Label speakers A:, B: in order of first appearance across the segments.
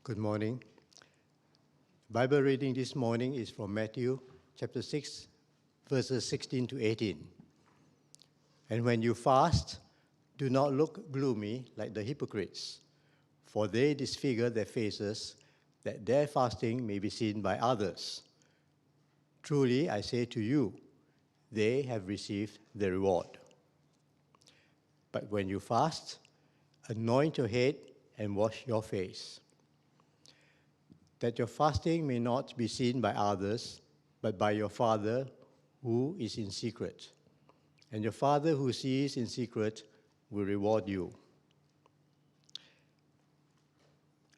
A: Good morning. Bible reading this morning is from Matthew chapter 6, verses 16 to 18. And when you fast, do not look gloomy like the hypocrites, for they disfigure their faces, that their fasting may be seen by others. Truly, I say to you, they have received their reward. But when you fast, anoint your head and wash your face, that your fasting may not be seen by others, but by your Father who is in secret. And your Father who sees in secret will reward you.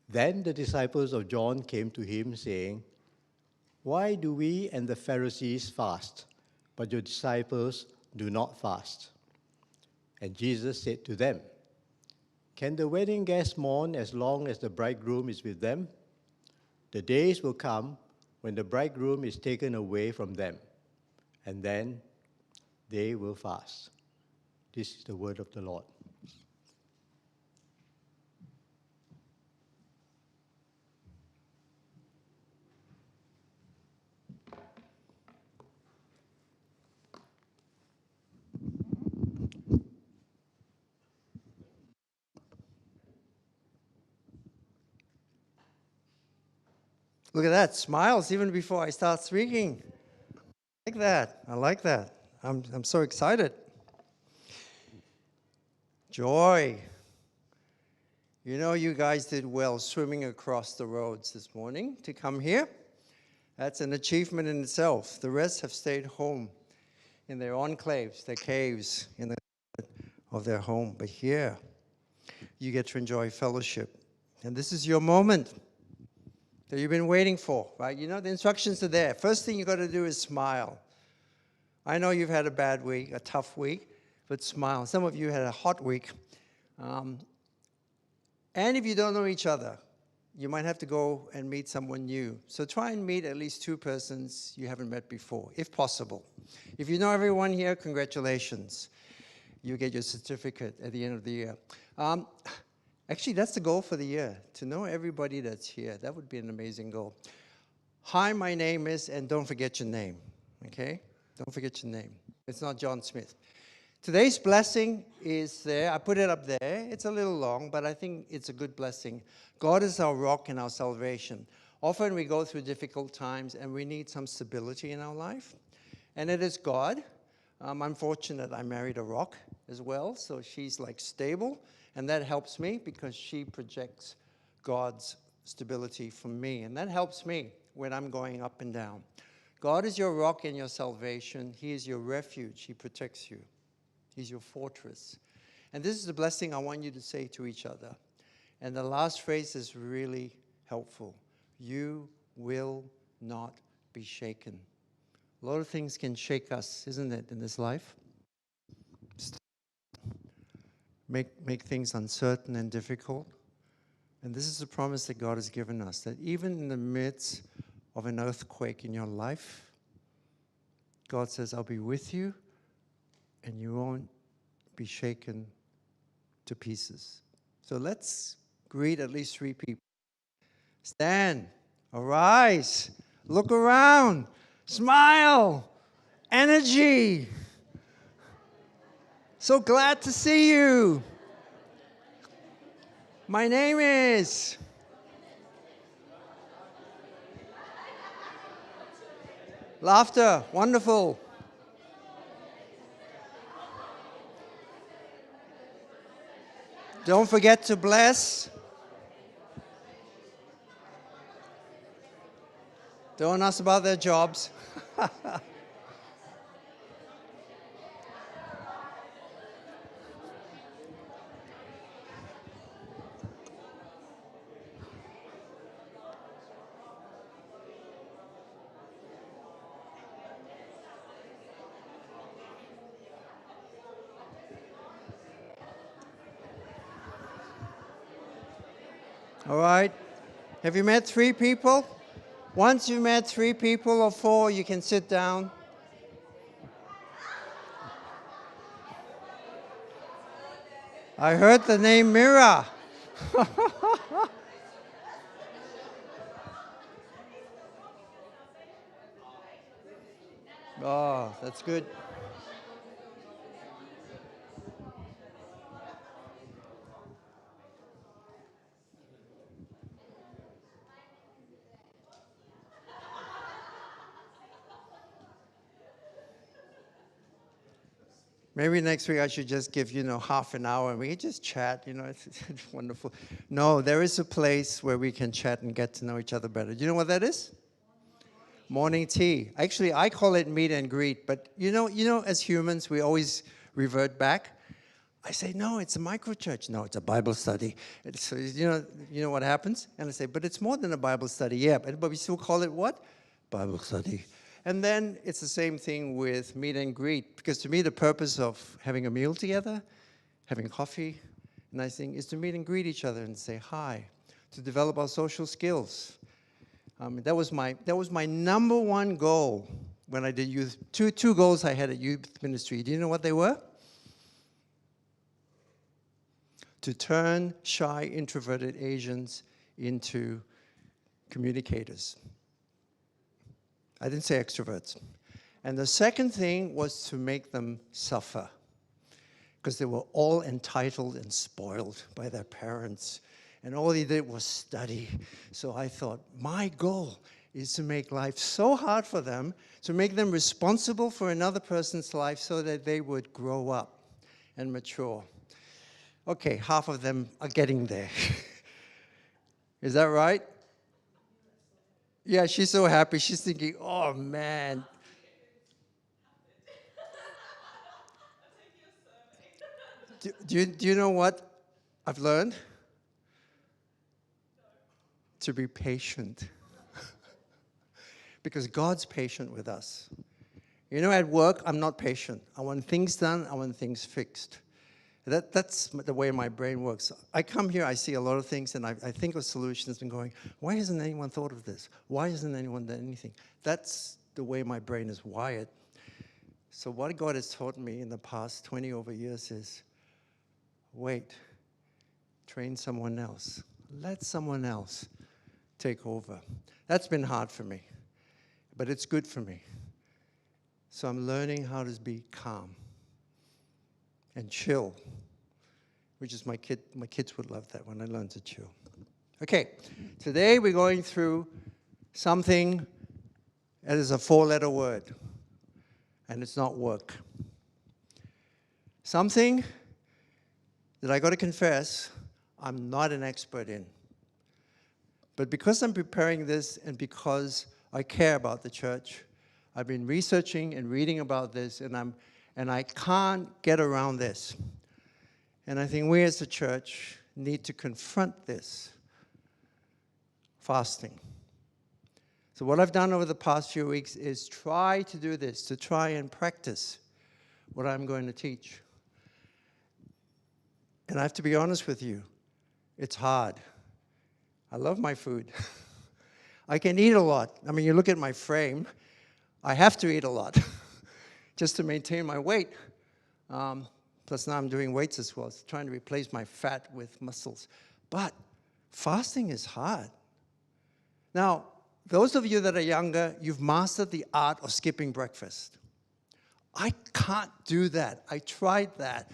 A: Then the disciples of John came to him, saying, Why do we and the Pharisees fast, but your disciples do not fast? And Jesus said to them, Can the wedding guests mourn as long as the bridegroom is with them? The days will come when the bridegroom is taken away from them, and then they will fast. This is the word of the Lord.
B: Look at that, smiles even before I start speaking. I like that. I like that. I'm so excited. Joy. You know, you guys did well swimming across the roads this morning to come here. That's an achievement in itself. The rest have stayed home in their enclaves, their caves, in the of their home. But here, you get to enjoy fellowship. And this is your moment that you've been waiting for, right? You know, the instructions are there. First thing you got to do is smile. I know you've had a bad week, a tough week, but smile. Some of you had a hot week. And if you don't know each other, you might have to go and meet someone new. So try and meet at least two persons you haven't met before, if possible. If you know everyone here, congratulations. You get your certificate at the end of the year. Actually, that's the goal for the year, to know everybody that's here. That would be an amazing goal. Hi, my name is, and don't forget your name, okay? Don't forget your name. It's not John Smith. Today's blessing is there. I put it up there. It's a little long, but I think it's a good blessing. God is our rock and our salvation. Often we go through difficult times and we need some stability in our life. And it is God. I'm fortunate I married a rock as well, so she's like stable. And that helps me because she projects God's stability from me. And that helps me when I'm going up and down. God is your rock and your salvation. He is your refuge. He protects you. He's your fortress. And this is the blessing I want you to say to each other. And the last phrase is really helpful. You will not be shaken. A lot of things can shake us, isn't it, in this life? Make things uncertain and difficult. And this is a promise that God has given us, that even in the midst of an earthquake in your life, God says, I'll be with you, and you won't be shaken to pieces. So let's greet at least 3 people. Stand, arise, look around, smile, energy. So glad to see you. My name is. Laughter, wonderful. Don't forget to bless. Don't ask about their jobs. All right. Have you met 3 people? Once you've met 3 people or 4, you can sit down. I heard the name Mira. Oh, that's good. Maybe next week I should just give, half an hour and we can just chat, it's wonderful. No, there is a place where we can chat and get to know each other better. Do you know what that is? Morning tea. Actually, I call it meet and greet, but as humans, we always revert back. I say, no, it's a micro church. No, it's a Bible study. So, you know what happens? And I say, but it's more than a Bible study. Yeah, but we still call it what? Bible study. And then it's the same thing with meet and greet, because to me, the purpose of having a meal together, having coffee, nice thing, is to meet and greet each other and say hi, to develop our social skills. That was my number one goal when I did youth. Two goals I had at youth ministry. Do you know what they were? To turn shy, introverted Asians into communicators. I didn't say extroverts. And the second thing was to make them suffer, because they were all entitled and spoiled by their parents, and all they did was study. So I thought, my goal is to make life so hard for them, to make them responsible for another person's life so that they would grow up and mature. Okay, half of them are getting there. Is that right? Yeah, she's so happy. She's thinking, oh, man. Do you know what I've learned? To be patient. Because God's patient with us. At work, I'm not patient. I want things done. I want things fixed. That's the way my brain works. I come here, I see a lot of things, and I think of solutions and going, why hasn't anyone thought of this? Why hasn't anyone done anything? That's the way my brain is wired. So what God has taught me in the past 20 over years is, wait, train someone else. Let someone else take over. That's been hard for me, but it's good for me. So I'm learning how to be calm and chill, which is my kids would love that when I learn to chill. Okay, today we're going through something that is a 4-letter word, and it's not work. Something that I got to confess I'm not an expert in. But because I'm preparing this and because I care about the church, I've been researching and reading about this, and I can't get around this. And I think we as a church need to confront this. Fasting. So what I've done over the past few weeks is try to do this, to try and practice what I'm going to teach. And I have to be honest with you, it's hard. I love my food. I can eat a lot. I mean, you look at my frame, I have to eat a lot just to maintain my weight. Plus now I'm doing weights as well, so trying to replace my fat with muscles. But fasting is hard. Now, those of you that are younger, you've mastered the art of skipping breakfast. I can't do that. I tried that.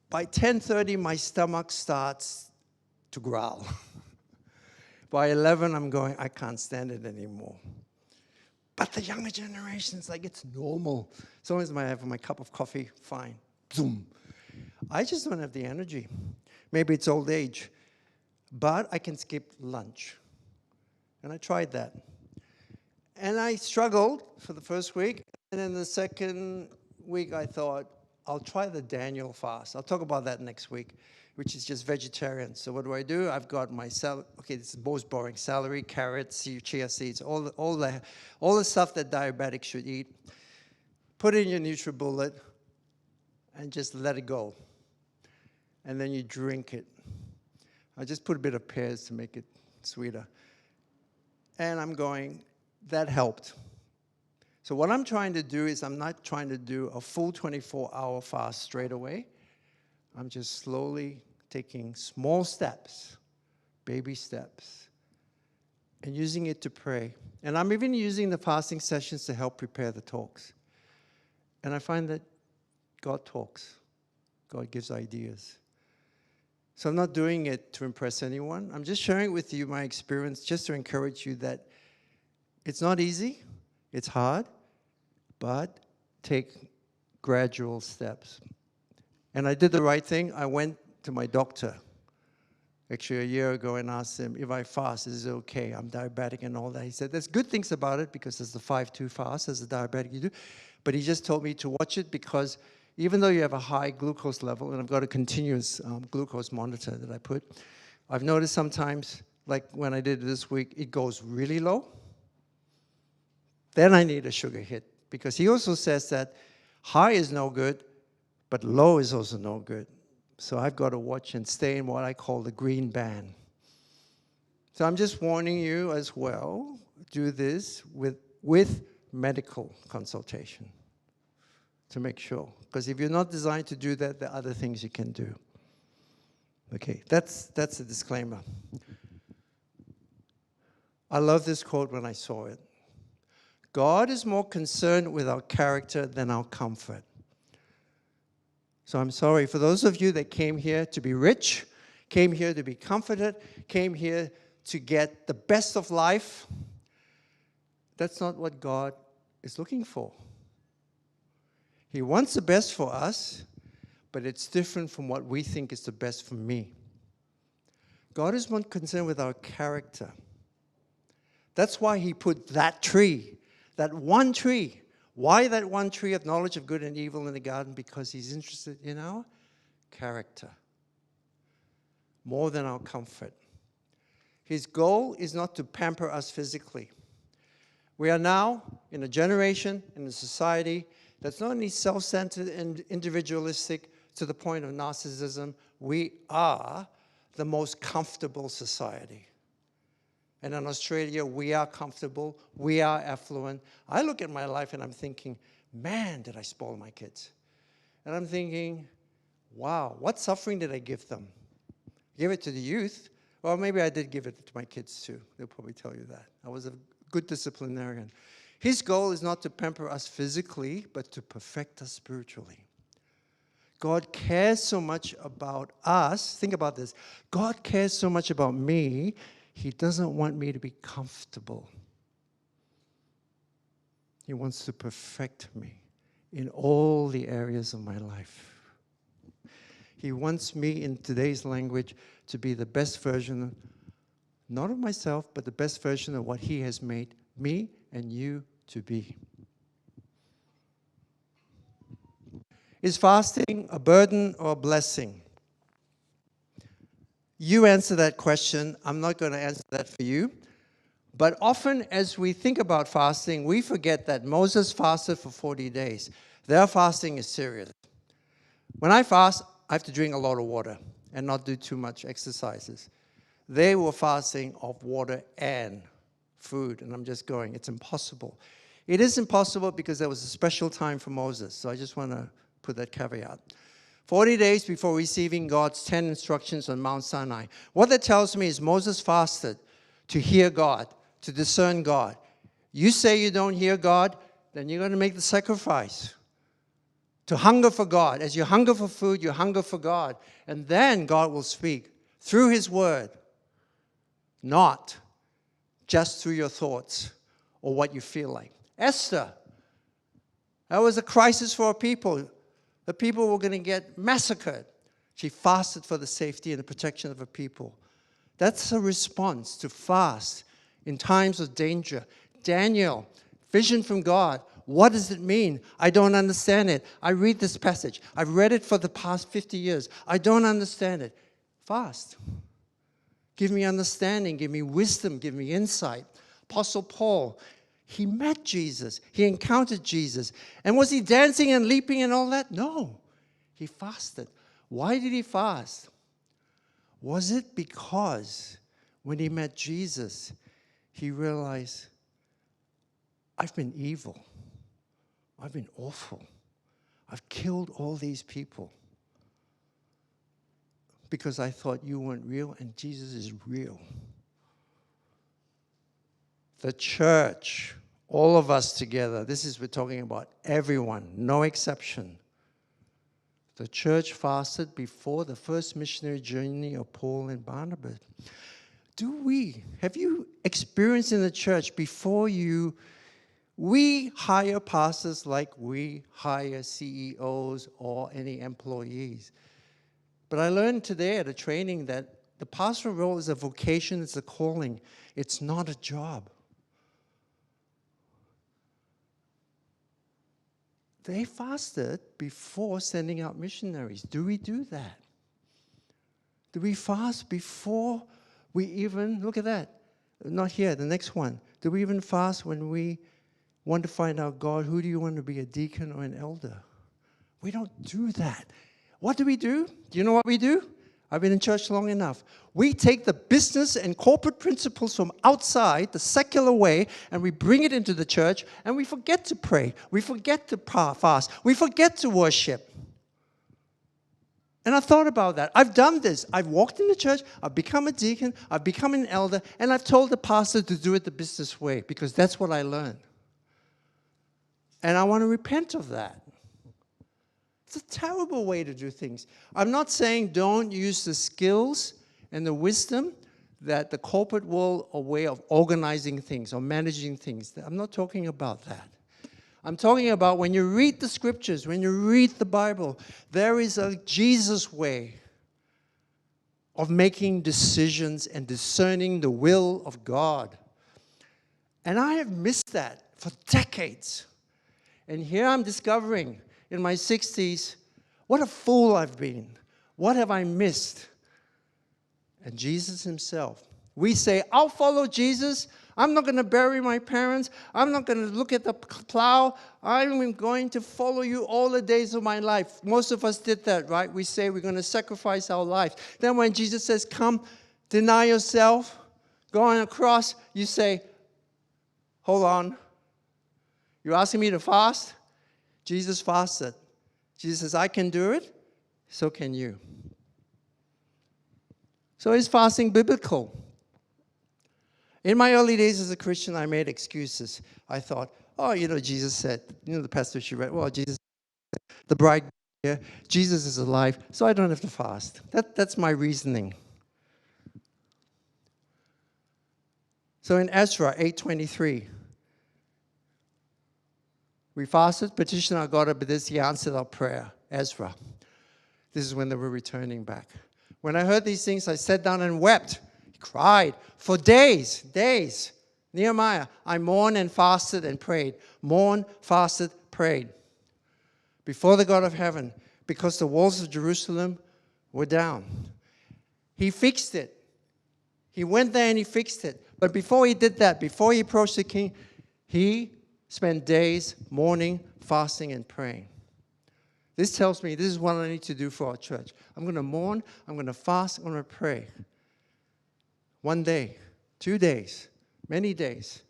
B: By 10:30, my stomach starts to growl. By 11, I'm going, I can't stand it anymore. But the younger generation's like, it's normal. As long as I have my cup of coffee, fine. Zoom. I just don't have the energy. Maybe it's old age. But I can skip lunch. And I tried that. And I struggled for the first week. And then the second week, I thought, I'll try the Daniel fast. I'll talk about that next week, which is just vegetarian. So what do? I've got my okay, this is most boring: celery, carrots, chia seeds, all the stuff that diabetics should eat. Put it in your NutriBullet and just let it go. And then you drink it. I just put a bit of pears to make it sweeter. And I'm going, that helped. So what I'm trying to do is I'm not trying to do a full 24-hour fast straight away. I'm just slowly taking small steps, baby steps. and using it to pray. And I'm even using the fasting sessions to help prepare the talks. And I find that God talks. God gives ideas. So I'm not doing it to impress anyone. I'm just sharing with you my experience just to encourage you that it's not easy, it's hard, but take gradual steps. And I did the right thing. I went to my doctor actually a year ago and asked him, if I fast, is it okay? I'm diabetic and all that. He said, there's good things about it because there's the 5-2 fast as a diabetic you do. But he just told me to watch it because even though you have a high glucose level, and I've got a continuous glucose monitor that I put, I've noticed sometimes, like when I did it this week, it goes really low. Then I need a sugar hit because he also says that high is no good, but low is also no good. So I've got to watch and stay in what I call the green band. So I'm just warning you as well, do this with medical consultation to make sure. Because if you're not designed to do that, there are other things you can do. Okay, that's a disclaimer. I love this quote when I saw it. God is more concerned with our character than our comfort. So I'm sorry, for those of you that came here to be rich, came here to be comforted, came here to get the best of life, that's not what God is looking for. He wants the best for us, but it's different from what we think is the best for me. God is more concerned with our character. That's why he put that tree, that one tree. Why that one tree of knowledge of good and evil in the garden? Because he's interested in our character more than our comfort. His goal is not to pamper us physically. We are now in a generation, in a society that's not only self-centered and individualistic to the point of narcissism, we are the most comfortable society. And in Australia, we are comfortable, we are affluent. I look at my life and I'm thinking, man, did I spoil my kids. And I'm thinking, wow, what suffering did I give them? Give it to the youth, or maybe I did give it to my kids too. They'll probably tell you that. I was a good disciplinarian. His goal is not to pamper us physically, but to perfect us spiritually. God cares so much about us. Think about this. God cares so much about me, he doesn't want me to be comfortable. He wants to perfect me in all the areas of my life. He wants me, in today's language, to be the best version, not of myself, but the best version of what he has made me and you to be. Is fasting a burden or a blessing? You answer that question. I'm not going to answer that for you. But often as we think about fasting, we forget that Moses fasted for 40 days. Their fasting is serious. When I fast, I have to drink a lot of water and not do too much exercises. They were fasting of water and food, and I'm just going, it's impossible. It is impossible because there was a special time for Moses, so I just want to put that caveat. 40 days before receiving God's 10 instructions on Mount Sinai. What that tells me is Moses fasted to hear God, to discern God. You say you don't hear God, then you're going to make the sacrifice. To hunger for God. As you hunger for food, you hunger for God. And then God will speak through his word, not just through your thoughts or what you feel like. Esther, that was a crisis for her people. The people were going to get massacred. She fasted for the safety and the protection of her people. That's a response to fast in times of danger. Daniel, vision from God. What does it mean? I don't understand it. I read this passage. I've read it for the past 50 years. I don't understand it. Fast. Give me understanding. Give me wisdom. Give me insight. Apostle Paul, he met Jesus. He encountered Jesus. And was he dancing and leaping and all that? No. He fasted. Why did he fast? Was it because when he met Jesus, he realized, I've been evil. I've been awful. I've killed all these people because I thought you weren't real and Jesus is real. The church, all of us together, we're talking about everyone, no exception. The church fasted before the first missionary journey of Paul and Barnabas. Have you experienced in the church before we hire pastors like we hire CEOs or any employees? But I learned today at a training that the pastoral role is a vocation, it's a calling. It's not a job. They fasted before sending out missionaries. Do we do that? Do we fast before we even, look at that, not here, the next one. Do we even fast when we want to find out, God, who do you want to be, a deacon or an elder? We don't do that. What do? Do you know what we do? I've been in church long enough. We take the business and corporate principles from outside, the secular way, and we bring it into the church, and we forget to pray. We forget to fast. We forget to worship. And I thought about that. I've done this. I've walked in the church. I've become a deacon. I've become an elder. And I've told the pastor to do it the business way because that's what I learned. And I want to repent of that. It's a terrible way to do things. I'm not saying don't use the skills and the wisdom that the corporate world a way of organizing things or managing things. I'm not talking about that. I'm talking about when you read the scriptures, when you read the Bible, there is a Jesus way of making decisions and discerning the will of God. And I have missed that for decades. And here I'm discovering in my 60s, what a fool I've been. What have I missed? And Jesus himself. We say, I'll follow Jesus. I'm not going to bury my parents. I'm not going to look at the plow. I'm going to follow you all the days of my life. Most of us did that, right? We say we're going to sacrifice our lives. Then when Jesus says, come, deny yourself, go on a cross, you say, hold on. You're asking me to fast? Jesus fasted. Jesus says, I can do it, so can you. So is fasting biblical? In my early days as a Christian, I made excuses. I thought, oh, Jesus said, the passage she read, well, Jesus, the bride, here, Jesus is alive, so I don't have to fast. That's my reasoning. So in Ezra 8:23, we fasted, petitioned our God about this. He answered our prayer. Ezra. This is when they were returning back. When I heard these things, I sat down and wept. Cried for days. Nehemiah, I mourned and fasted and prayed. Mourned, fasted, prayed. Before the God of heaven, because the walls of Jerusalem were down. He fixed it. He went there and he fixed it. But before he did that, before he approached the king, he spent days mourning, fasting, and praying. This tells me this is what I need to do for our church. I'm going to mourn, I'm going to fast, I'm going to pray. 1 day, 2 days, many days.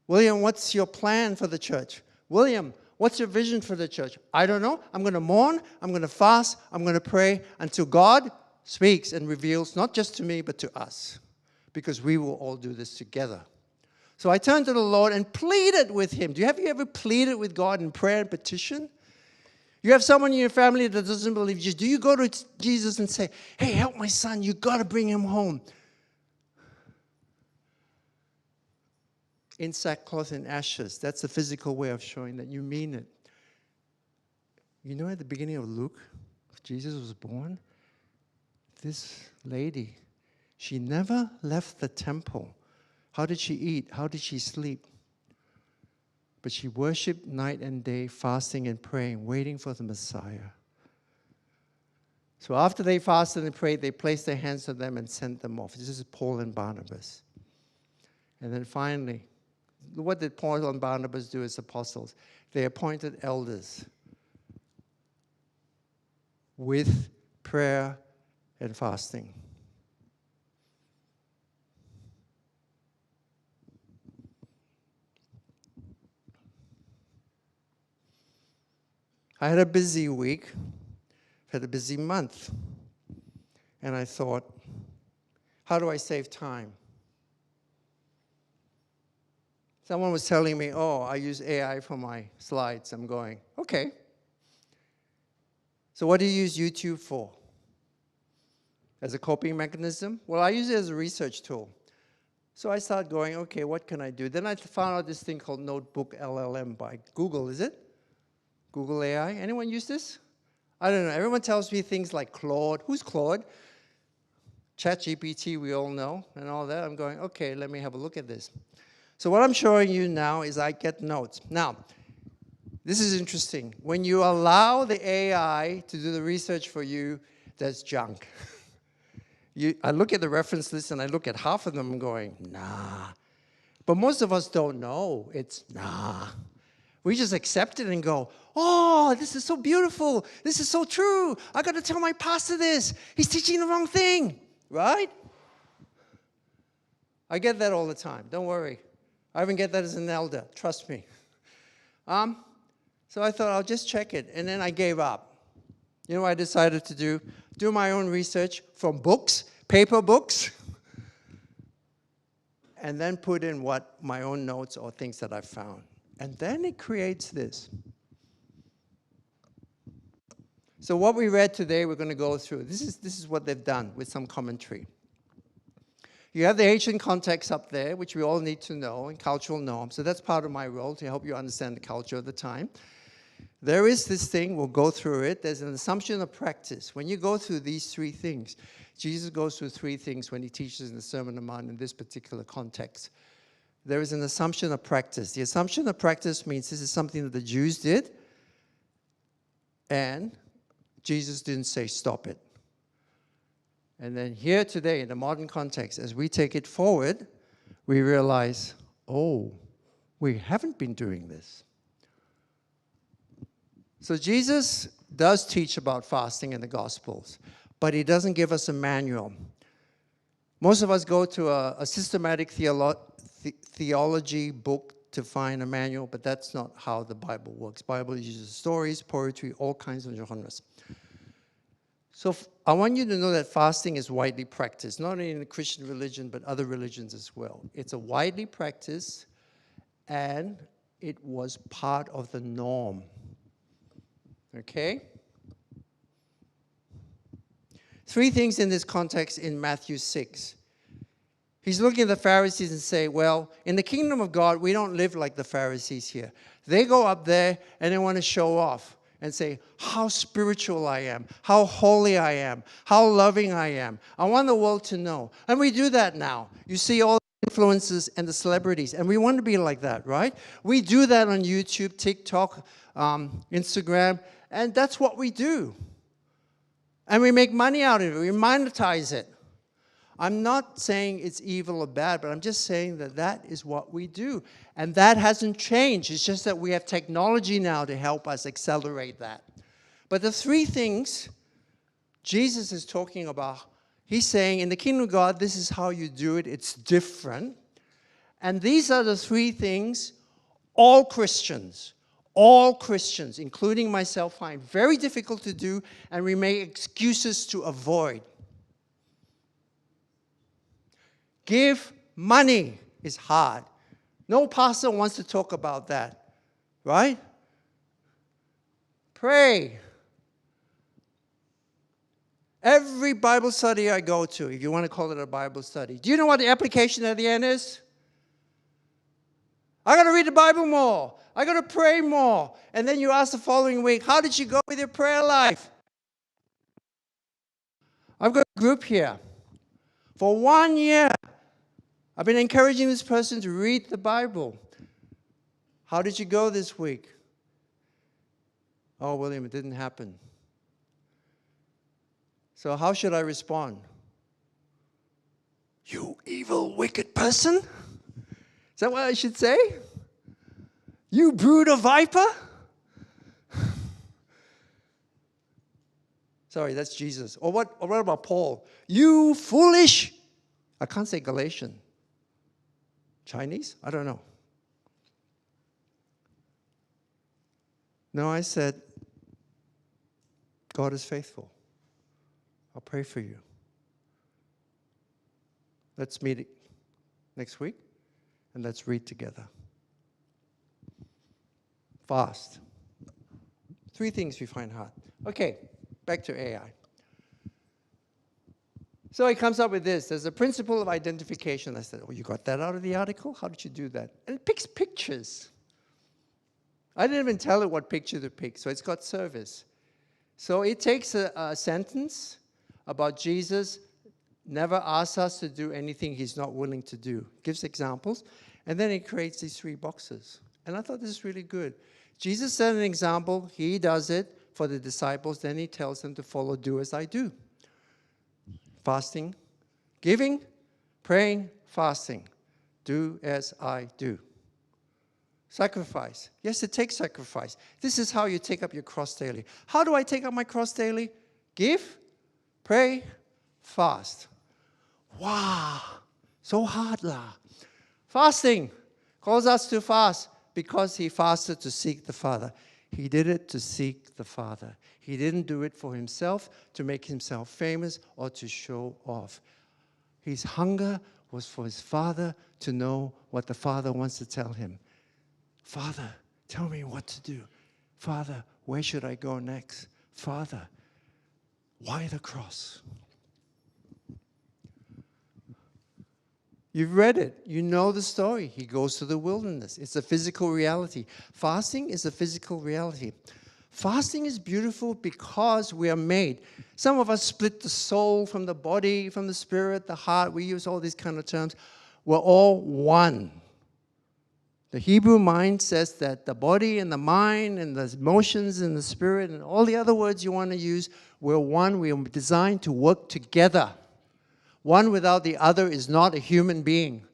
B: William, what's your plan for the church? William, what's your vision for the church? I don't know. I'm going to mourn, I'm going to fast, I'm going to pray until God speaks and reveals, not just to me, but to us. Because we will all do this together. So I turned to the Lord and pleaded with him. Have you ever pleaded with God in prayer and petition? You have someone in your family that doesn't believe Jesus. Do you go to Jesus and say, hey, help my son. You got to bring him home. In sackcloth and ashes. That's the physical way of showing that you mean it. At the beginning of Luke, Jesus was born. This lady, she never left the temple. How did she eat? How did she sleep? But she worshiped night and day, fasting and praying, waiting for the Messiah. So after they fasted and prayed, they placed their hands on them and sent them off. This is Paul and Barnabas. And then finally, what did Paul and Barnabas do as apostles? They appointed elders with prayer and fasting. I had a busy week, had a busy month, and I thought, how do I save time? Someone was telling me, oh, I use AI for my slides. I'm going, okay. So what do you use YouTube for? As a coping mechanism? Well, I use it as a research tool. So I started going, okay, what can I do? Then I found out this thing called Notebook LLM by Google, is it? Google AI. Anyone use this? I don't know. Everyone tells me things like Claude. Who's Claude? ChatGPT, we all know, and all that. I'm going, okay, let me have a look at this. So what I'm showing you now is I get notes. Now, this is interesting. When you allow the AI to do the research for you, there's junk. I look at the reference list and I look at half of them and going, nah. But most of us don't know. It's nah. We just accept it and go, oh, this is so beautiful. This is so true. I got to tell my pastor this. He's teaching the wrong thing, right? I get that all the time. Don't worry. I even get that as an elder. Trust me. So I thought I'll just check it. And then I gave up. You know what I decided to do? Do my own research from books, paper books, and then put in what my own notes or things that I found. And then it creates this. So what we read today, we're going to go through. This is what they've done with some commentary. You have the ancient context up there, which we all need to know, and cultural norms. So that's part of my role, to help you understand the culture of the time. There is this thing, we'll go through it. There's an assumption of practice. When you go through these three things, Jesus goes through three things when he teaches in the Sermon on the Mount in this particular context. There is an assumption of practice. The assumption of practice means this is something that the Jews did, and Jesus didn't say stop it. And then here today, in the modern context, as we take it forward, we realize, oh, we haven't been doing this. So Jesus does teach about fasting in the Gospels, but he doesn't give us a manual. Most of us go to a systematic theology book to find a manual, but that's not how the Bible works. Bible uses stories, poetry, all kinds of genres. So I want you to know that fasting is widely practiced, not only in the Christian religion, but other religions as well. It's a widely practiced, and it was part of the norm. Okay? Three things in this context in Matthew 6. He's looking at the Pharisees and say, well, in the kingdom of God, we don't live like the Pharisees here. They go up there and they want to show off and say how spiritual I am, how holy I am, how loving I am. I want the world to know. And we do that now. You see all the influencers and the celebrities, and we want to be like that, right? We do that on YouTube, TikTok, Instagram, and that's what we do. And we make money out of it. We monetize it. I'm not saying it's evil or bad, but I'm just saying that that is what we do. And that hasn't changed. It's just that we have technology now to help us accelerate that. But the three things Jesus is talking about, he's saying in the kingdom of God, this is how you do it. It's different. And these are the three things all Christians, including myself, find very difficult to do, and we make excuses to avoid. Give money is hard. No pastor wants to talk about that, right? Pray. Every Bible study I go to, if you want to call it a Bible study, do you know what the application at the end is? I got to read the Bible more. I got to pray more. And then you ask the following week, how did you go with your prayer life? I've got a group here. For 1 year, I've been encouraging this person to read the Bible. How did you go this week? Oh, William, it didn't happen. So how should I respond? You evil, wicked person? Is that what I should say? You brood of viper? Sorry, that's Jesus. Or what about Paul? You foolish. I can't say Galatian. Chinese? I don't know. No, I said, God is faithful. I'll pray for you. Let's meet next week and let's read together. fast. 3 things we find hard. Okay, back to AI. So he comes up with this. There's a principle of identification. I said, oh, you got that out of the article? How did you do that? And it picks pictures. I didn't even tell it what picture to pick, so it's got service. So it takes a sentence about Jesus never asks us to do anything he's not willing to do. Gives examples, and then it creates these 3 boxes. And I thought this is really good. Jesus set an example. He does it for the disciples. Then he tells them to follow, do as I do. Fasting, giving, praying, fasting. Do as I do. Sacrifice. Yes, it takes sacrifice. This is how you take up your cross daily. How do I take up my cross daily? Give, pray, fast. Wow, so hard lah. Fasting calls us to fast because he fasted to seek the Father. He did it to seek the Father. He didn't do it for himself, to make himself famous, or to show off. His hunger was for his Father to know what the Father wants to tell him. Father, tell me what to do. Father, where should I go next? Father, why the cross? You've read it. You know the story. He goes to the wilderness. It's a physical reality. Fasting is a physical reality. Fasting is beautiful because we are made. Some of us split the soul from the body, from the spirit, the heart. We use all these kind of terms. We're all one. The Hebrew mind says that the body and the mind and the emotions and the spirit and all the other words you want to use, we're one. We are designed to work together. One without the other is not a human being.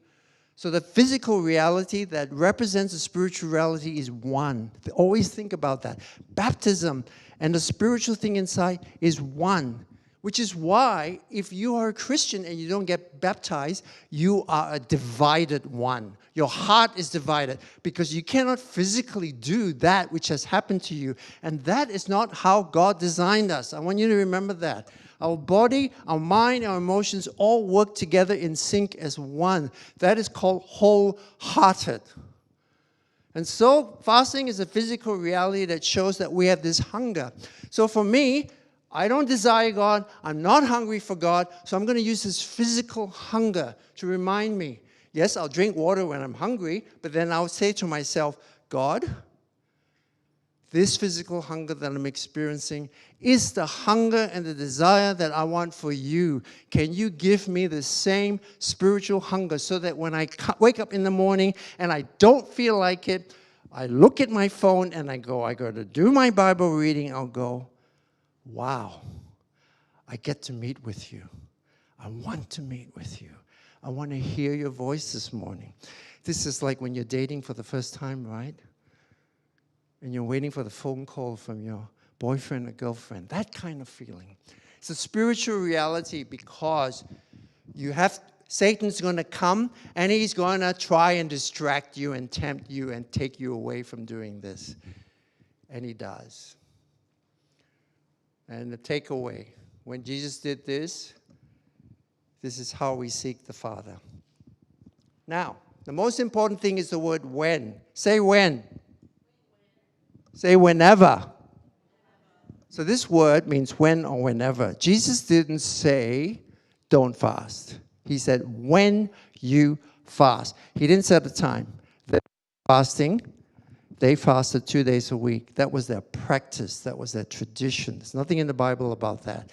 B: So the physical reality that represents the spiritual reality is one. Always think about that. Baptism and the spiritual thing inside is one. Which is why, if you are a Christian and you don't get baptized, you are a divided one. Your heart is divided because you cannot physically do that which has happened to you. And that is not how God designed us. I want you to remember that. Our body, our mind, our emotions all work together in sync as one. That is called wholehearted. And so fasting is a physical reality that shows that we have this hunger. So for me, I don't desire God. I'm not hungry for God. So I'm going to use this physical hunger to remind me. Yes, I'll drink water when I'm hungry, but then I'll say to myself, God, this physical hunger that I'm experiencing is the hunger and the desire that I want for you. Can you give me the same spiritual hunger so that when I wake up in the morning and I don't feel like it, I look at my phone and I got to do my Bible reading. I'll go, wow, I get to meet with you. I want to meet with you. I want to hear your voice this morning. This is like when you're dating for the first time, right? And you're waiting for the phone call from your boyfriend or girlfriend. That kind of feeling. It's a spiritual reality because Satan's going to come and he's going to try and distract you and tempt you and take you away from doing this. And he does. And the takeaway, when Jesus did this, this is how we seek the Father. Now, the most important thing is the word when. Say when. Say whenever. So this word means when or whenever. Jesus didn't say, don't fast. He said, when you fast. He didn't set a time. They're fasting. They fasted 2 days a week. That was their practice. That was their tradition. There's nothing in the Bible about that.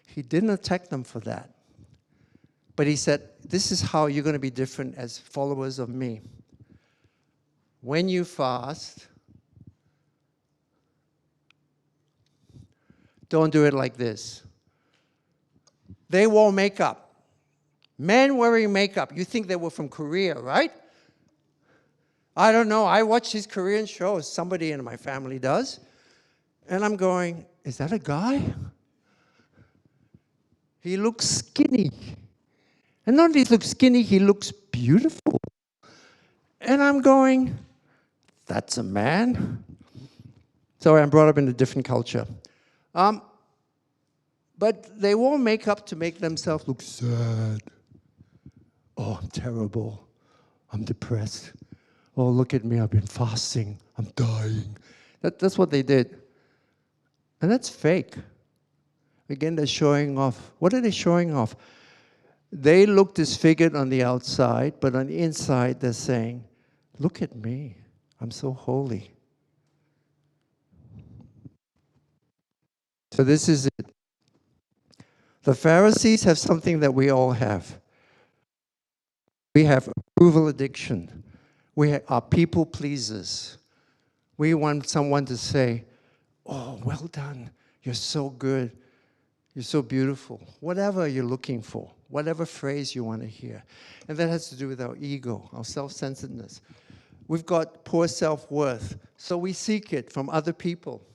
B: He didn't attack them for that. But he said, this is how you're going to be different as followers of me. When you fast, don't do it like this. They wore makeup. Men wearing makeup. You think they were from Korea, right? I don't know. I watch these Korean shows. Somebody in my family does. And I'm going, is that a guy? He looks skinny. And not only he looks skinny, he looks beautiful. And I'm going, that's a man. Sorry, I'm brought up in a different culture. But they wore makeup to make themselves look sad. Oh, I'm terrible. I'm depressed. Oh, look at me, I've been fasting. I'm dying. That's what they did. And that's fake. Again, they're showing off. What are they showing off? They look disfigured on the outside, but on the inside, they're saying, look at me. I'm so holy. So this is it. The Pharisees have something that we all have. We have approval addiction. We are people pleasers. We want someone to say, oh, well done. You're so good. You're so beautiful. Whatever you're looking for, whatever phrase you want to hear. And that has to do with our ego, our self-centeredness. We've got poor self-worth, so we seek it from other people,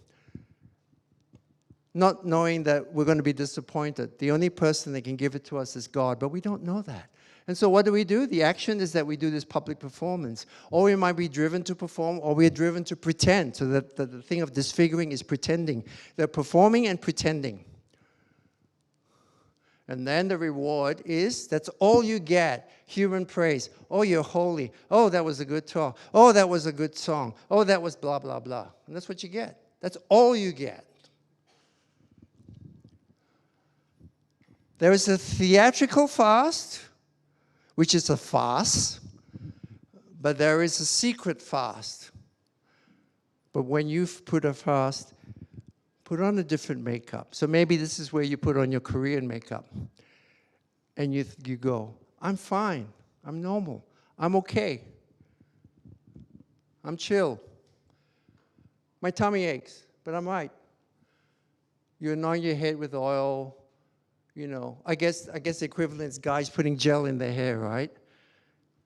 B: not knowing that we're going to be disappointed. The only person that can give it to us is God, but we don't know that. And so what do? The action is that we do this public performance. Or we might be driven to perform, or we're driven to pretend. So that the thing of disfiguring is pretending. They're performing and pretending. And then the reward is, that's all you get, human praise. Oh, you're holy. Oh, that was a good talk. Oh, that was a good song. Oh, that was blah, blah, blah. And that's what you get. That's all you get. There is a theatrical fast, which is a fast, but there is a secret fast. But when you put a fast, put on a different makeup. So maybe this is where you put on your Korean makeup. And you go, I'm fine. I'm normal. I'm okay. I'm chill. My tummy aches, but I'm right. You anoint your head with oil. You know, I guess the equivalent is guys putting gel in their hair, right?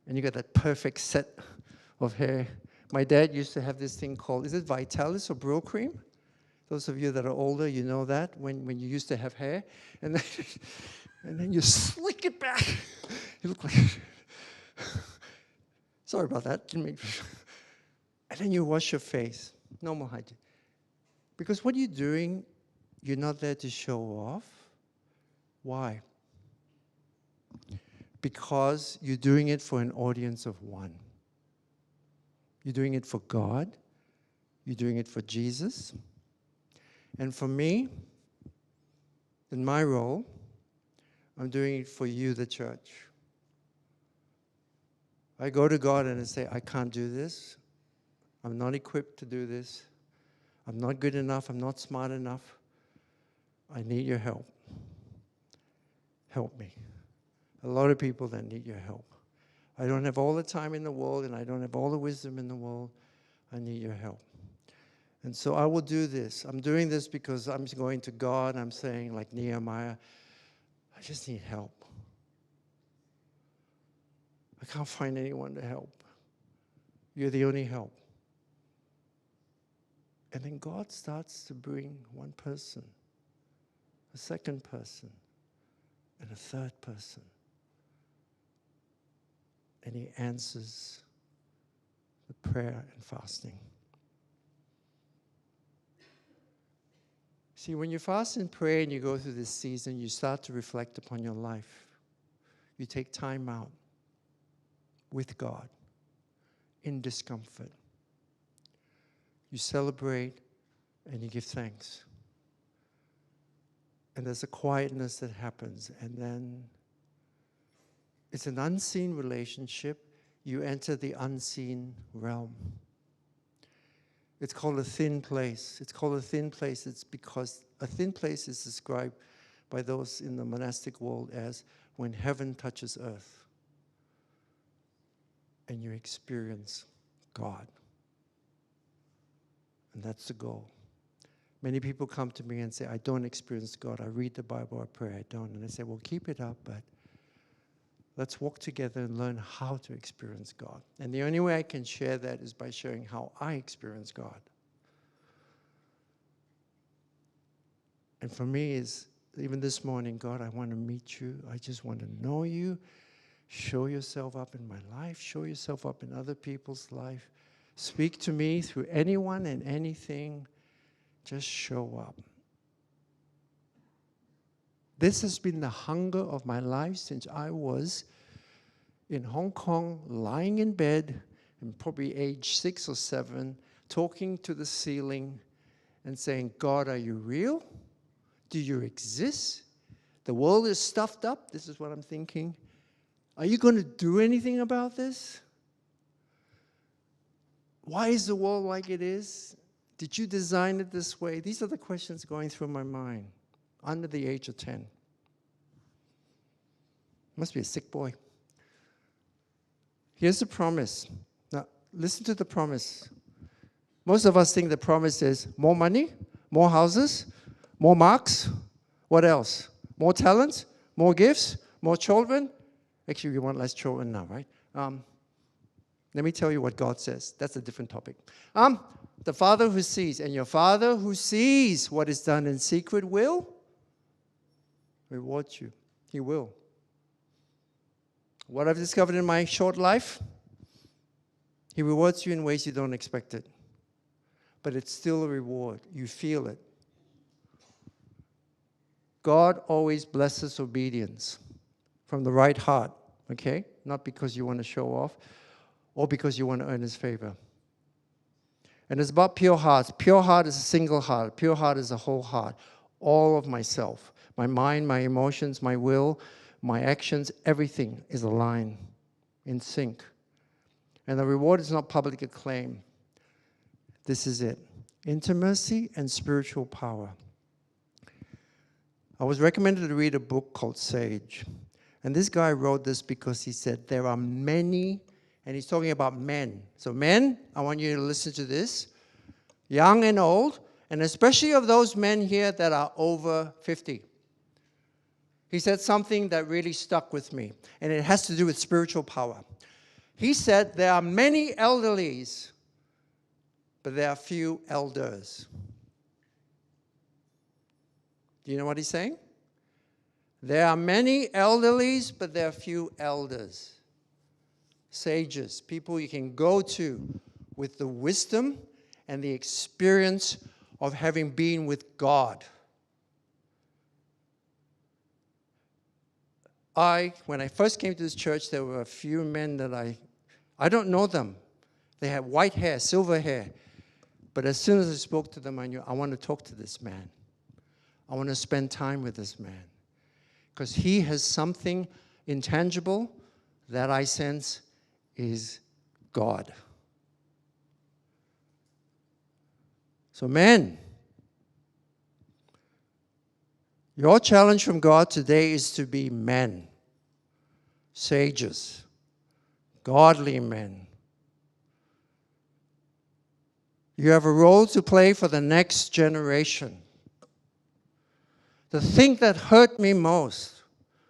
B: And you got that perfect set of hair. My dad used to have this thing called, is it Vitalis or Bro Cream? Those of you that are older, you know that, when you used to have hair. And then you slick it back. You look like, sorry about that. And then you wash your face. Normal hygiene. Because what you're doing, you're not there to show off. Why? Because you're doing it for an audience of one. You're doing it for God. You're doing it for Jesus. And for me, in my role, I'm doing it for you, the church. I go to God and I say, I can't do this. I'm not equipped to do this. I'm not good enough. I'm not smart enough. I need your help. Help me. A lot of people that need your help. I don't have all the time in the world, and I don't have all the wisdom in the world. I need your help. And so I will do this. I'm doing this because I'm going to God. I'm saying, like Nehemiah, I just need help. I can't find anyone to help. You're the only help. And then God starts to bring one person, a second person, and a third person. And he answers the prayer and fasting. See, when you fast and pray and you go through this season, you start to reflect upon your life. You take time out with God in discomfort. You celebrate and you give thanks. And there's a quietness that happens. And then it's an unseen relationship. You enter the unseen realm. It's called a thin place. It's called a thin place. It's because a thin place is described by those in the monastic world as when heaven touches earth and you experience God. And that's the goal. Many people come to me and say, I don't experience God. I read the Bible, I pray, I don't. And I say, well, keep it up, but let's walk together and learn how to experience God. And the only way I can share that is by sharing how I experience God. And for me, is even this morning, God, I want to meet you. I just want to know you. Show yourself up in my life. Show yourself up in other people's life. Speak to me through anyone and anything. Just show up. This has been the hunger of my life since I was in Hong Kong, lying in bed, and probably age 6 or 7, talking to the ceiling and saying, God, are you real? Do you exist? The world is stuffed up. This is what I'm thinking. Are you going to do anything about this? Why is the world like it is? Did you design it this way? These are the questions going through my mind under the age of 10. Must be a sick boy. Here's the promise. Now, listen to the promise. Most of us think the promise is more money, more houses, more marks. What else? More talents, more gifts, more children. Actually, we want less children now, right? Let me tell you what God says. That's a different topic. The Father who sees, and your Father who sees what is done in secret will reward you. He will. What I've discovered in my short life, He rewards you in ways you don't expect it. But it's still a reward. You feel it. God always blesses obedience from the right heart, okay? Not because you want to show off or because you want to earn His favor. And it's about pure hearts. Pure heart is a single heart. Pure heart is a whole heart. All of myself, my mind, my emotions, my will, my actions, everything is aligned in sync. And the reward is not public acclaim. This is it. Intimacy and spiritual power. I was recommended to read a book called Sage. And this guy wrote this because he said there are many, and he's talking about men. So men, I want you to listen to this. Young and old, and especially of those men here that are over 50. He said something that really stuck with me, and it has to do with spiritual power. He said there are many elderlies, but there are few elders. Do you know what he's saying? There are many elderlies, but there are few elders. Sages, people you can go to with the wisdom and the experience of having been with God. When I first came to this church, there were a few men that I don't know them. They had white hair, silver hair. But as soon as I spoke to them, I knew I want to talk to this man. I want to spend time with this man. Because he has something intangible that I sense is God. So men, your challenge from God today is to be men, sages, godly men. You have a role to play for the next generation. The thing that hurt me most,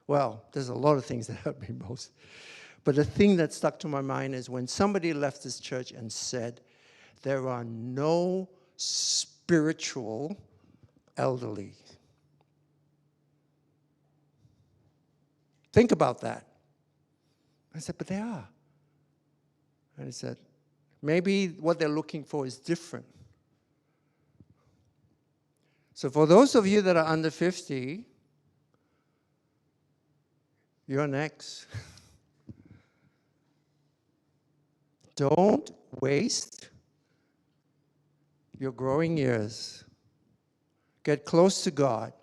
B: well, there's a lot of things that hurt me most, but the thing that stuck to my mind is when somebody left this church and said, there are no spiritual elderly. Think about that. I said, but there are. And he said, maybe what they're looking for is different. So for those of you that are under 50, you're next. Don't waste your growing years. Get close to God.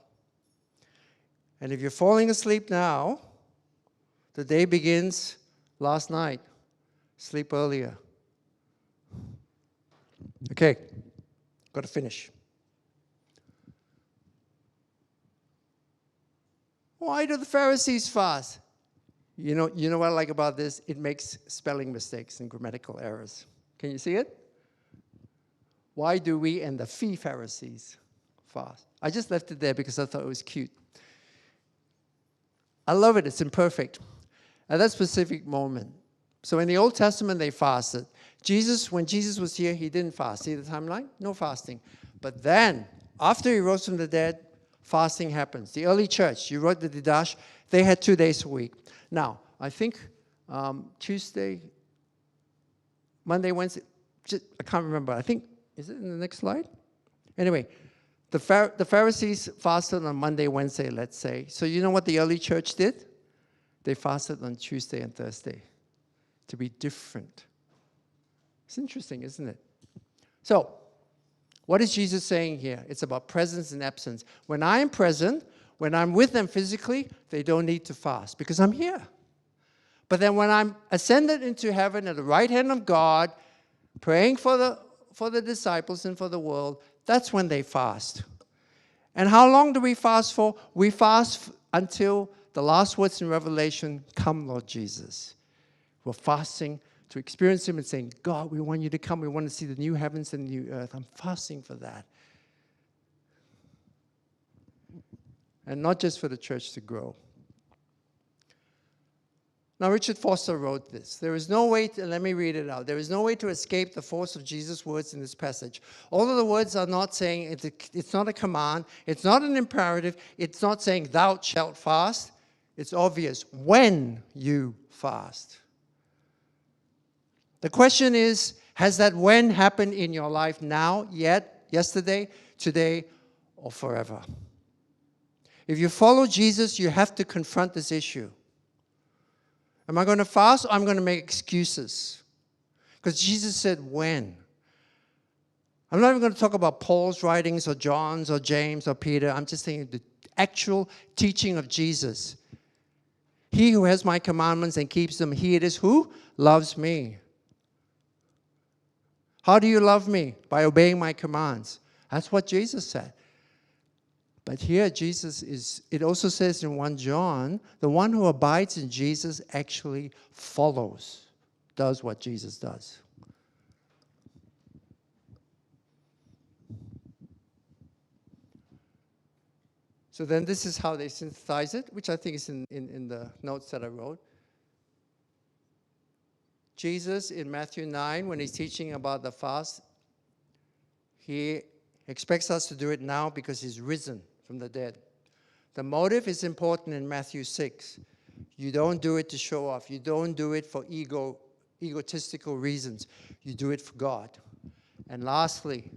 B: And if you're falling asleep now, the day begins last night. Sleep earlier. Okay, got to finish. Why do the Pharisees fast? You know what I like about this? It makes spelling mistakes and grammatical errors. Can you see it? Why do we and the Pharisees fast? I just left it there because I thought it was cute. I love it. It's imperfect. At that specific moment. So in the Old Testament, they fasted. When Jesus was here, he didn't fast. See the timeline? No fasting. But then, after he rose from the dead, fasting happens. The early church, you wrote the Didash, they had 2 days a week. Now, I think Tuesday, Monday, Wednesday, I can't remember. I think, is it in the next slide? Anyway, the Pharisees fasted on Monday, Wednesday, let's say. So you know what the early church did? They fasted on Tuesday and Thursday to be different. It's interesting, isn't it? So, what is Jesus saying here? It's about presence and absence. When I am present, when I'm with them physically, they don't need to fast because I'm here. But then when I'm ascended into heaven at the right hand of God, praying for the disciples and for the world, that's when they fast. And how long do we fast for? We fast until the last words in Revelation, "Come, Lord Jesus." We're fasting to experience Him and saying, "God, we want you to come. We want to see the new heavens and the new earth." I'm fasting for that. And not just for the church to grow. Now, Richard Foster wrote this. There is no way let me read it out. There is no way to escape the force of Jesus' words in this passage. Although the words are not saying, it's not a command, it's not an imperative, it's not saying, "Thou shalt fast." It's obvious when you fast. The question is, has that when happened in your life now, yet, yesterday, today, or forever? If you follow Jesus, you have to confront this issue. Am I going to fast or I'm going to make excuses? Because Jesus said when. I'm not even going to talk about Paul's writings or John's or James or Peter. I'm just saying the actual teaching of Jesus. He who has my commandments and keeps them, he it is who loves me. How do you love me? By obeying my commands. That's what Jesus said. But here it also says in 1 John, the one who abides in Jesus actually follows, does what Jesus does. So then this is how they synthesize it, which I think is in the notes that I wrote. Jesus in Matthew 9, when he's teaching about the fast, he expects us to do it now because he's risen from the dead. The motive is important in Matthew 6. You don't do it to show off. You don't do it for egotistical reasons. You do it for God. And lastly,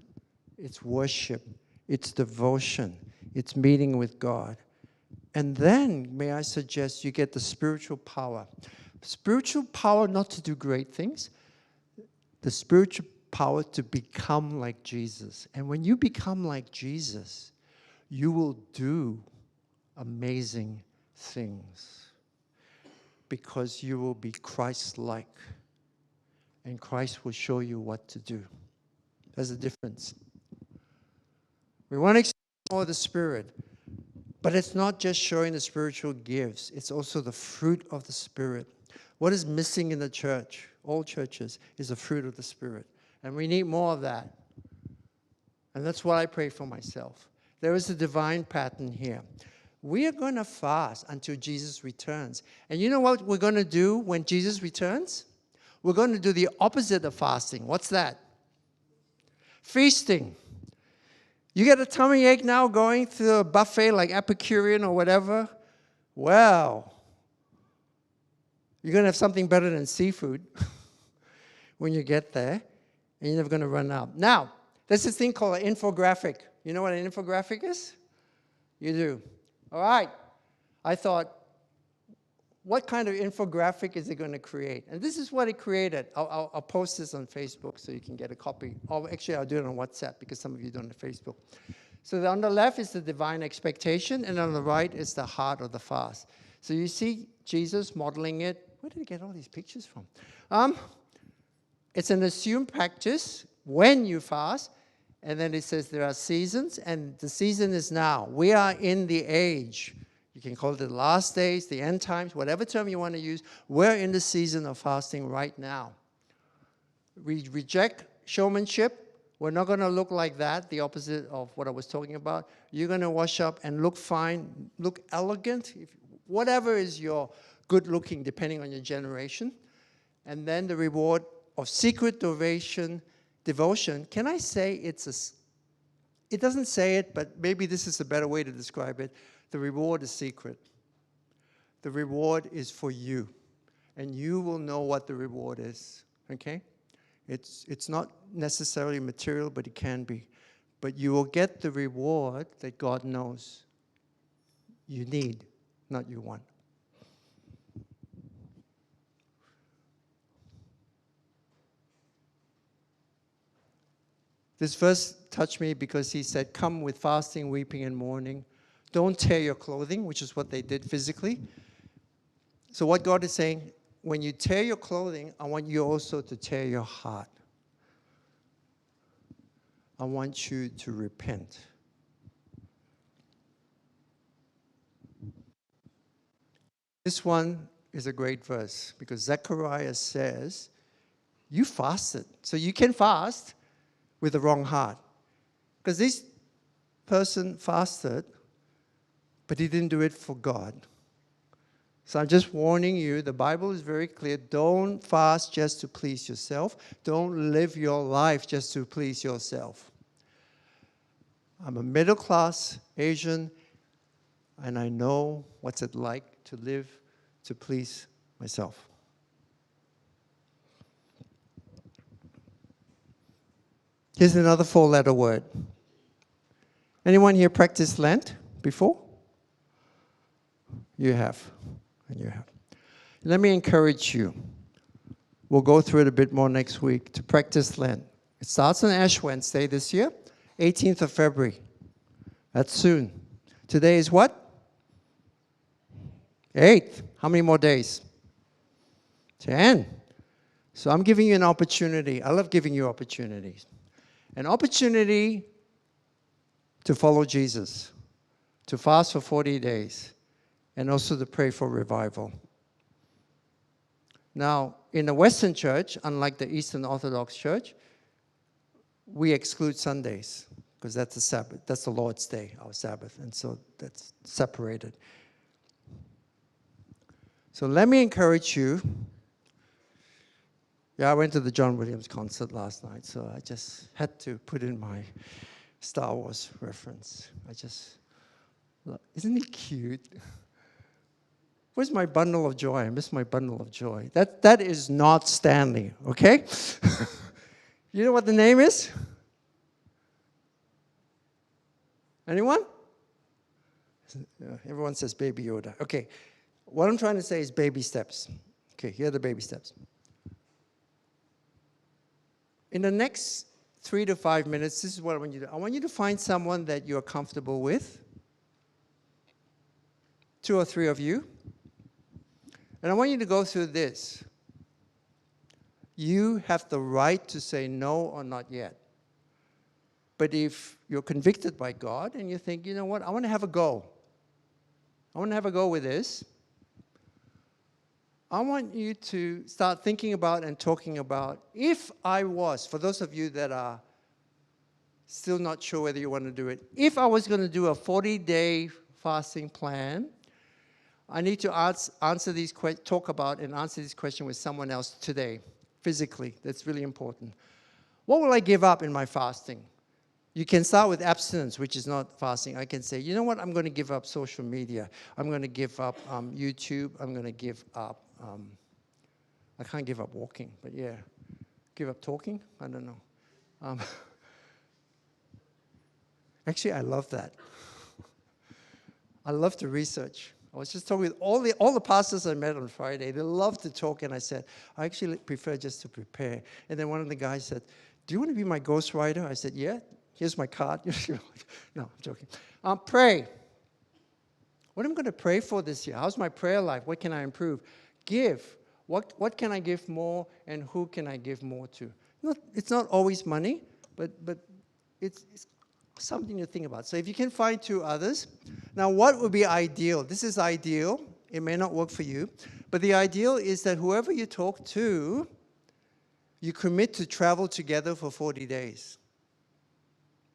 B: it's worship. It's devotion. It's meeting with God. And then, may I suggest, you get the spiritual power. Spiritual power not to do great things. The spiritual power to become like Jesus. And when you become like Jesus, you will do amazing things because you will be Christ-like, and Christ will show you what to do. There's a difference. We want to experience more of the Spirit, but it's not just showing the spiritual gifts. It's also the fruit of the Spirit. What is missing in the church, all churches, is the fruit of the Spirit. And we need more of that. And that's what I pray for myself. There is a divine pattern here. We are going to fast until Jesus returns. And you know what we're going to do when Jesus returns? We're going to do the opposite of fasting. What's that? Feasting. You get a tummy ache now going through a buffet like Epicurean or whatever? Well, you're going to have something better than seafood when you get there, and you're never going to run out. Now, there's this thing called an infographic. You know what an infographic is? You do. All right. I thought, what kind of infographic is it going to create? And this is what it created. I'll post this on Facebook so you can get a copy. Or actually, I'll do it on WhatsApp because some of you don't have Facebook. So on the left is the divine expectation, and on the right is the heart of the fast. So you see Jesus modeling it. Where did he get all these pictures from? It's an assumed practice when you fast. And then it says there are seasons, and the season is now. We are in the age. You can call it the last days, the end times, whatever term you want to use. We're in the season of fasting right now. We reject showmanship. We're not going to look like that, the opposite of what I was talking about. You're going to wash up and look fine, look elegant, whatever is your good looking, depending on your generation. And then the reward of secret devotion. Can I say it doesn't say it, but maybe this is a better way to describe it. The reward is secret. The reward is for you. And you will know what the reward is, okay? It's not necessarily material, but it can be. But you will get the reward that God knows you need, not you want. This verse touched me because he said, come with fasting, weeping, and mourning. Don't tear your clothing, which is what they did physically. So what God is saying, when you tear your clothing, I want you also to tear your heart. I want you to repent. This one is a great verse because Zechariah says, you fasted. So you can fast with the wrong heart. Because this person fasted, but he didn't do it for God. So I'm just warning you, the Bible is very clear. Don't fast just to please yourself. Don't live your life just to please yourself. I'm a middle-class Asian, and I know what's it like to live to please myself. Here's another four-letter word. Anyone here practiced Lent before? You have, and you have. Let me encourage you. We'll go through it a bit more next week to practice Lent. It starts on Ash Wednesday this year, 18th of February. That's soon. Today is what? 8th. How many more days? 10. So I'm giving you an opportunity. I love giving you opportunities. An opportunity to follow Jesus, to fast for 40 days, and also to pray for revival. Now, in the Western Church, unlike the Eastern Orthodox Church, we exclude Sundays because that's the Sabbath. That's the Lord's Day, our Sabbath, and so that's separated. So let me encourage you. Yeah, I went to the John Williams concert last night, so I just had to put in my Star Wars reference. Isn't he cute? Where's my bundle of joy? I miss my bundle of joy. That is not Stanley, okay? You know what the name is? Anyone? Everyone says Baby Yoda. Okay, what I'm trying to say is baby steps. Okay, here are the baby steps. In the next 3 to 5 minutes, this is what I want you to do. I want you to find someone that you're comfortable with. 2 or 3 of you. And I want you to go through this. You have the right to say no or not yet. But if you're convicted by God and you think, you know what, I want to have a go. I want to have a go with this. I want you to start thinking about and talking about, if I was, for those of you that are still not sure whether you want to do it, if I was going to do a 40-day fasting plan, I need to talk about and answer this question with someone else today, physically. That's really important. What will I give up in my fasting? You can start with abstinence, which is not fasting. I can say, you know what, I'm going to give up social media. I'm going to give up YouTube. I'm going to give up, I can't give up walking, but yeah. Give up talking? I don't know. Actually, I love that. I love to research. I was just talking with all the pastors I met on Friday. They love to talk, and I said, I actually prefer just to prepare. And then one of the guys said, do you want to be my ghostwriter? I said, yeah. Here's my card. No, I'm joking. Pray. What am I going to pray for this year? How's my prayer life? What can I improve? Give. What can I give more, and who can I give more to? It's not always money, but it's something to think about. So if you can find 2 others. Now, what would be ideal? This is ideal. It may not work for you. But the ideal is that whoever you talk to, you commit to travel together for 40 days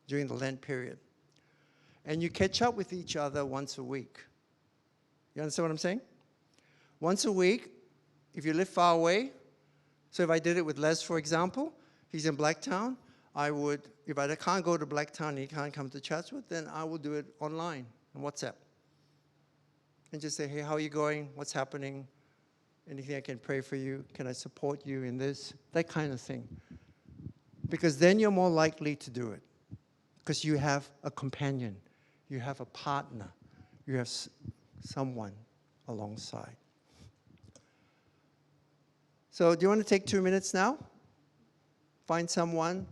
B: during the Lent period. And you catch up with each other once a week. You understand what I'm saying? Once a week, if you live far away, so if I did it with Les, for example, he's in Blacktown, I would, if I can't go to Blacktown and he can't come to Chatsworth, then I will do it online on WhatsApp. And just say, hey, how are you going? What's happening? Anything I can pray for you? Can I support you in this? That kind of thing. Because then you're more likely to do it. Because you have a companion. You have a partner. You have someone alongside. So do you want to take 2 minutes now? Find someone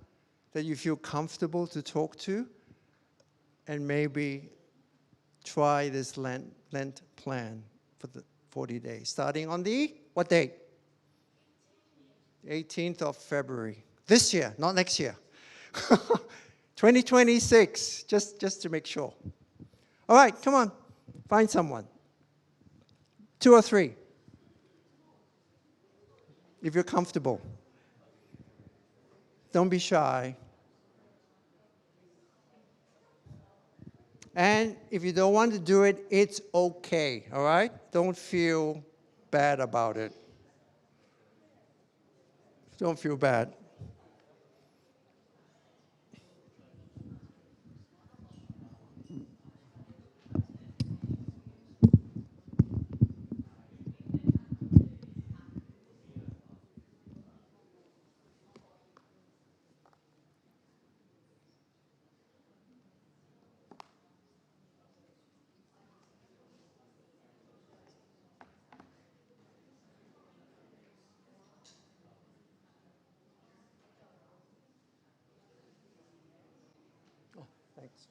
B: that you feel comfortable to talk to, and maybe try this Lent plan for the 40 days, starting on the, what date? 18th of February. This year, not next year. 2026, just to make sure. All right, come on, find someone. 2 or 3, if you're comfortable. Don't be shy. And if you don't want to do it, it's okay, all right? Don't feel bad about it. Don't feel bad. Thanks.